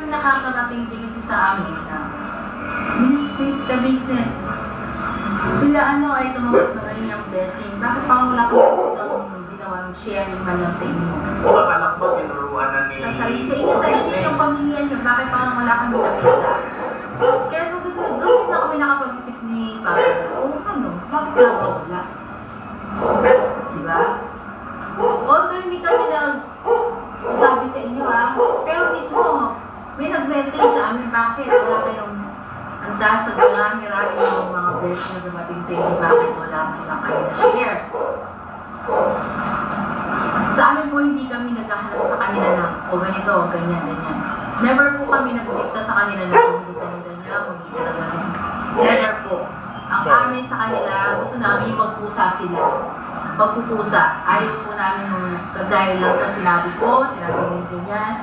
ang nakakarating din kasi sa amin na business ka business. Sila ay tumanggap na kanyang blessing. Bakit parang wala kang ginawang sharing man lang sa inyo? Akala ko tinuruan na ni... Sa inyo, yung pamilya nyo, bakit parang wala kang binabita? Kaya doon din na kami nakapag-isip ni Papa. Bakit nga ba wala? Diba? Although hindi kami sabi sa inyo pero mismo, may nag-message sa amin, bakit wala kayong handa sa marami yung mga blessing na dumating sa inyo, bakit wala man lang kayo na-share? Sa amin po, hindi kami naghahanap sa kanila na, o ganito, o ganyan. Never po kami nagdikta sa kanila na, hindi ka na ganyan, hindi ka na ganyan. Never po. Ang amin sa kanila, gusto namin yung magpusa sila. Pagpupusa, ayaw po namin dahil lang sa sinabi ko, sinabi nyo ganyan.